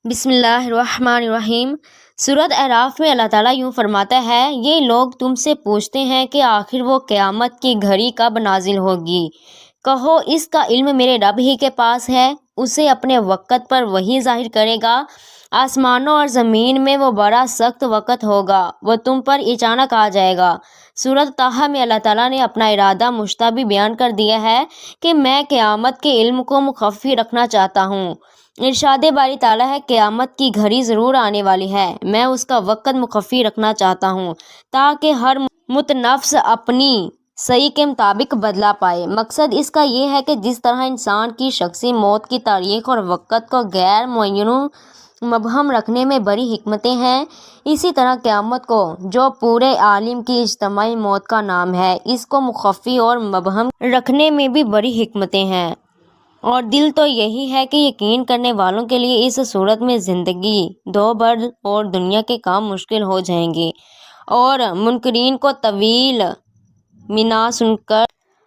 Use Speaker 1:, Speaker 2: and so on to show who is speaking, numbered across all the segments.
Speaker 1: بسم اللہ الرحمن الرحیم۔ سورۃ اعراف میں اللہ تعالیٰ یوں فرماتا ہے، یہ لوگ تم سے پوچھتے ہیں کہ آخر وہ قیامت کی گھڑی کب نازل ہوگی۔ کہو اس کا علم میرے رب ہی کے پاس ہے، اسے اپنے وقت پر وہی ظاہر کرے گا۔ آسمانوں اور زمین میں وہ بڑا سخت وقت ہوگا، وہ تم پر اچانک آ جائے گا۔ سورۃ طٰہٰ میں اللہ تعالیٰ نے اپنا ارادہ مشتبہ بیان کر دیا ہے کہ میں قیامت کے علم کو مخفی رکھنا چاہتا ہوں۔ ارشاد باری تعالیٰ ہے، قیامت کی گھڑی ضرور آنے والی ہے، میں اس کا وقت مخفی رکھنا چاہتا ہوں تاکہ ہر متنفس اپنی سعی کے مطابق بدلہ پائے۔ مقصد اس کا یہ ہے کہ جس طرح انسان کی شخصی موت کی تاریخ اور وقت کو غیر معین و مبہم رکھنے میں بڑی حکمتیں ہیں، اسی طرح قیامت کو، جو پورے عالم کی اجتماعی موت کا نام ہے، اس کو مخفی اور مبہم رکھنے میں بھی بڑی حکمتیں ہیں۔ اور دل تو یہی ہے کہ یقین کرنے والوں کے لیے اس صورت میں زندگی دوبھر اور دنیا کے کام مشکل ہو جائیں گے، اور منکرین کو طویل مینا سن کر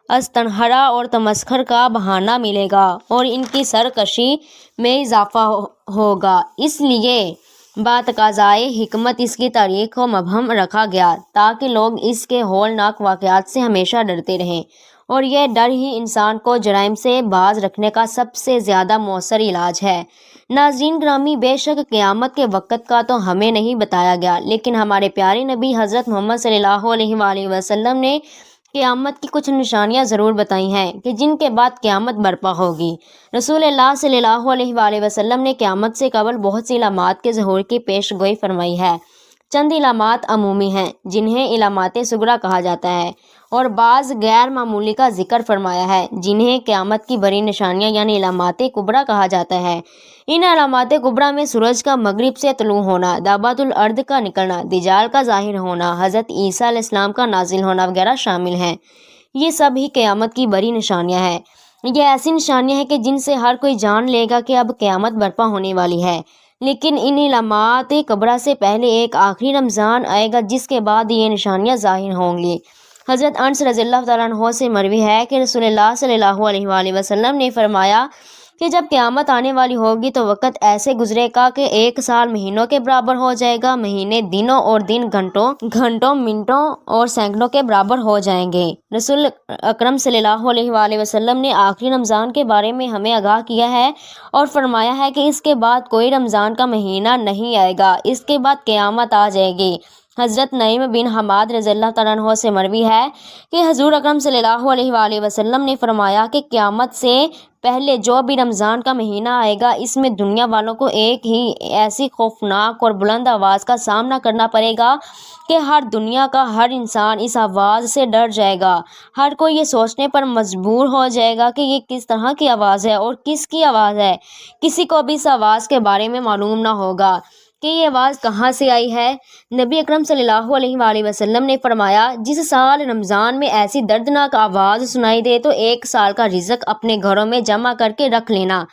Speaker 1: استنہرا اور تمسخر کا بہانہ ملے گا اور ان کی سرکشی میں اضافہ ہوگا۔ اس لیے بتقاضائے حکمت اس کی تاریخ کو مبہم رکھا گیا تاکہ لوگ اس کے ہولناک واقعات سے ہمیشہ ڈرتے رہیں، اور یہ ڈر ہی انسان کو جرائم سے باز رکھنے کا سب سے زیادہ مؤثر علاج ہے۔ ناظرین گرامی، بے شک قیامت کے وقت کا تو ہمیں نہیں بتایا گیا، لیکن ہمارے پیارے نبی حضرت محمد صلی اللہ علیہ وآلہ وسلم نے قیامت کی کچھ نشانیاں ضرور بتائی ہیں کہ جن کے بعد قیامت برپا ہوگی۔ رسول اللہ صلی اللہ علیہ وآلہ وسلم نے قیامت سے قبل بہت سی علامات کے ظہور کی پیش گوئی فرمائی ہے۔ چند علامات عمومی ہیں جنہیں علامات صغریٰ کہا جاتا ہے، اور بعض غیر معمولی کا ذکر فرمایا ہے جنہیں قیامت کی بڑی نشانیاں یعنی علامات کبریٰ کہا جاتا ہے۔ ان علامات کبریٰ میں سورج کا مغرب سے طلوع ہونا، دابۃ الارض کا نکلنا، دجال کا ظاہر ہونا، حضرت عیسیٰ علیہ السلام کا نازل ہونا وغیرہ شامل ہیں۔ یہ سب ہی قیامت کی بڑی نشانیاں ہیں۔ یہ ایسی نشانیاں ہیں کہ جن سے ہر کوئی جان لے گا کہ اب قیامت برپا ہونے والی ہے۔ لیکن ان علامات کبریٰ سے پہلے ایک آخری رمضان آئے گا جس کے بعد یہ نشانیاں ظاہر ہوں گی۔ حضرت انس رضی اللہ تعالیٰ عنہ سے مروی ہے کہ رسول اللہ صلی اللہ علیہ وآلہ وسلم نے فرمایا کہ جب قیامت آنے والی ہوگی تو وقت ایسے گزرے گا کہ ایک سال مہینوں کے برابر ہو جائے گا، مہینے دنوں اور دن گھنٹوں منٹوں اور سینکڑوں کے برابر ہو جائیں گے۔ رسول اکرم صلی اللہ علیہ وآلہ وسلم نے آخری رمضان کے بارے میں ہمیں آگاہ کیا ہے اور فرمایا ہے کہ اس کے بعد کوئی رمضان کا مہینہ نہیں آئے گا، اس کے بعد قیامت آ جائے گی۔ حضرت نعیم بن حماد رضی اللہ تعالیٰ عنہ سے مروی ہے کہ حضور اکرم صلی اللہ علیہ وآلہ وسلم نے فرمایا کہ قیامت سے پہلے جو بھی رمضان کا مہینہ آئے گا، اس میں دنیا والوں کو ایک ہی ایسی خوفناک اور بلند آواز کا سامنا کرنا پڑے گا کہ ہر دنیا کا ہر انسان اس آواز سے ڈر جائے گا۔ ہر کوئی یہ سوچنے پر مجبور ہو جائے گا کہ یہ کس طرح کی آواز ہے اور کس کی آواز ہے۔ کسی کو بھی اس آواز کے بارے میں معلوم نہ ہوگا کہ یہ آواز کہاں سے آئی ہے۔ نبی اکرم صلی اللہ علیہ وآلہ وسلم نے فرمایا، جس سال رمضان میں ایسی دردناک آواز سنائی دے تو ایک سال کا رزق اپنے گھروں میں جمع کر کے رکھ لینا،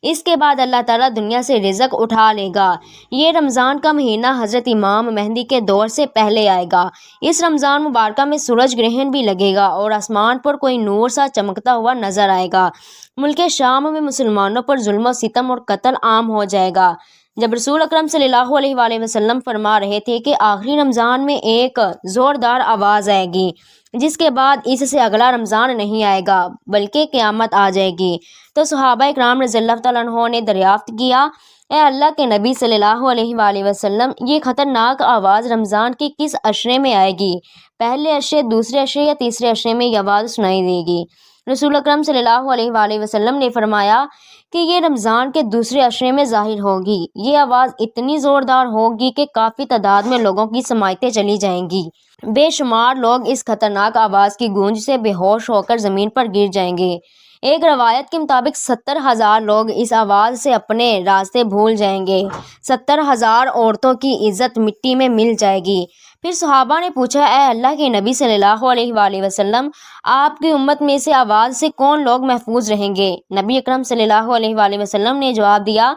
Speaker 1: اس کے بعد اللہ تعالیٰ دنیا سے رزق اٹھا لے گا۔ یہ رمضان کا مہینہ حضرت امام مہدی کے دور سے پہلے آئے گا۔ اس رمضان مبارکہ میں سورج گرہن بھی لگے گا اور آسمان پر کوئی نور سا چمکتا ہوا نظر آئے گا۔ ملک شام میں مسلمانوں پر ظلم و ستم اور قتل عام ہو جائے گا۔ جب رسول اکرم صلی اللہ علیہ وآلہ وسلم فرما رہے تھے کہ آخری رمضان میں ایک زوردار آواز آئے گی جس کے بعد اس سے اگلا رمضان نہیں آئے گا بلکہ قیامت آ جائے گی، تو صحابہ اکرام رضی اللہ تعالیٰ عنہ نے دریافت کیا، اے اللہ کے نبی صلی اللہ علیہ وآلہ وسلم، یہ خطرناک آواز رمضان کے کس عشرے میں آئے گی؟ پہلے عشرے، دوسرے عشرے یا تیسرے عشرے میں یہ آواز سنائی دے گی؟ رسول اکرم صلی اللہ علیہ وآلہ وسلم نے فرمایا کہ یہ رمضان کے دوسرے عشرے میں ظاہر ہوگی۔ یہ آواز اتنی زوردار ہوگی کہ کافی تعداد میں لوگوں کی سماعتیں چلی جائیں گی۔ بے شمار لوگ اس خطرناک آواز کی گونج سے بے ہوش ہو کر زمین پر گر جائیں گے۔ ایک روایت کے مطابق 70,000 لوگ اس آواز سے اپنے راستے بھول جائیں گے۔ 70,000 عورتوں کی عزت مٹی میں مل جائے گی۔ پھر صحابہ نے پوچھا، اے اللہ کے نبی صلی اللہ علیہ وآلہ وسلم، آپ کی امت میں سے آواز سے کون لوگ محفوظ رہیں گے؟ نبی اکرم صلی اللہ علیہ وآلہ وسلم نے جواب دیا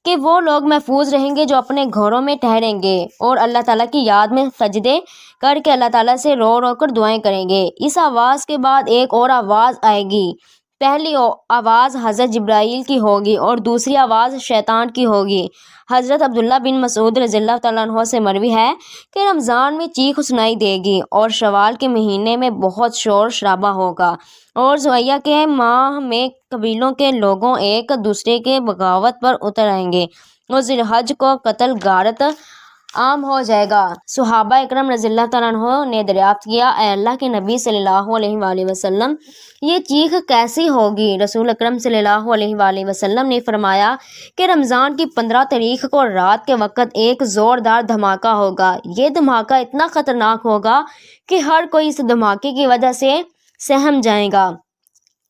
Speaker 1: کہ وہ لوگ محفوظ رہیں گے جو اپنے گھروں میں ٹھہریں گے اور اللہ تعالیٰ کی یاد میں سجدے کر کے اللہ تعالیٰ سے رو رو کر دعائیں کریں گے۔ اس آواز کے بعد ایک اور آواز آئے گی پہلی آواز حضرت جبرائیل کی ہوگی اور دوسری آواز شیطان کی ہوگی۔ حضرت عبداللہ بن مسعود رضی اللہ تعالیٰ عنہ سے مروی ہے کہ رمضان میں چیخ سنائی دے گی اور شوال کے مہینے میں بہت شور شرابہ ہوگا، اور ذوالحجہ کے ماہ میں قبیلوں کے لوگوں ایک دوسرے کے بغاوت پر اتر آئیں گے اور ذی الحج کو قتل غارت عام ہو جائے گا۔ صحابہ اکرام رضی اللہ تعالیٰ عنہ نے دریافت کیا، اے اللہ کے نبی صلی اللہ علیہ وآلہ وسلم، یہ چیخ کیسی ہوگی؟ رسول اکرم صلی اللہ علیہ وآلہ وسلم نے فرمایا کہ رمضان کی 15 تاریخ کو رات کے وقت ایک زوردار دھماکہ ہوگا۔ یہ دھماکہ اتنا خطرناک ہوگا کہ ہر کوئی اس دھماکے کی وجہ سے سہم جائے گا۔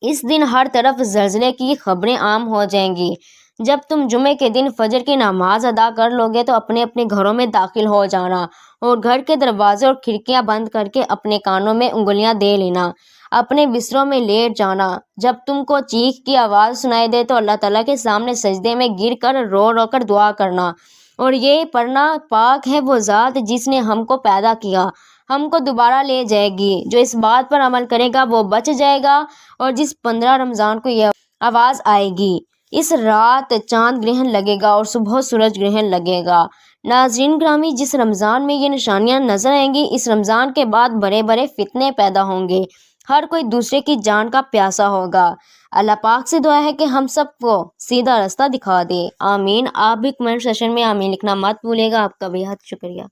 Speaker 1: اس دن ہر طرف زلزلے کی خبریں عام ہو جائیں گی۔ جب تم جمعے کے دن فجر کی نماز ادا کر لو گے تو اپنے اپنے گھروں میں داخل ہو جانا اور گھر کے دروازے اور کھڑکیاں بند کر کے اپنے کانوں میں انگلیاں دے لینا، اپنے بستروں میں لیٹ جانا۔ جب تم کو چیخ کی آواز سنائی دے تو اللہ تعالیٰ کے سامنے سجدے میں گر کر رو رو کر دعا کرنا اور یہ پڑھنا، پاک ہے وہ ذات جس نے ہم کو پیدا کیا، ہم کو دوبارہ لے جائے گی، جو اس بات پر عمل کرے گا وہ بچ جائے گا، اور جس 15 رمضان کو یہ آواز آئے گی اس رات چاند گرہن لگے گا اور صبح سورج گرہن لگے گا۔ ناظرین گرامی، جس رمضان میں یہ نشانیاں نظر آئیں گی، اس رمضان کے بعد بڑے بڑے فتنے پیدا ہوں گے، ہر کوئی دوسرے کی جان کا پیاسا ہوگا۔ اللہ پاک سے دعا ہے کہ ہم سب کو سیدھا راستہ دکھا دے، آمین۔ آپ بھی کمنٹ سیشن میں آمین لکھنا مت بھولیے گا۔ آپ کا بے حد شکریہ۔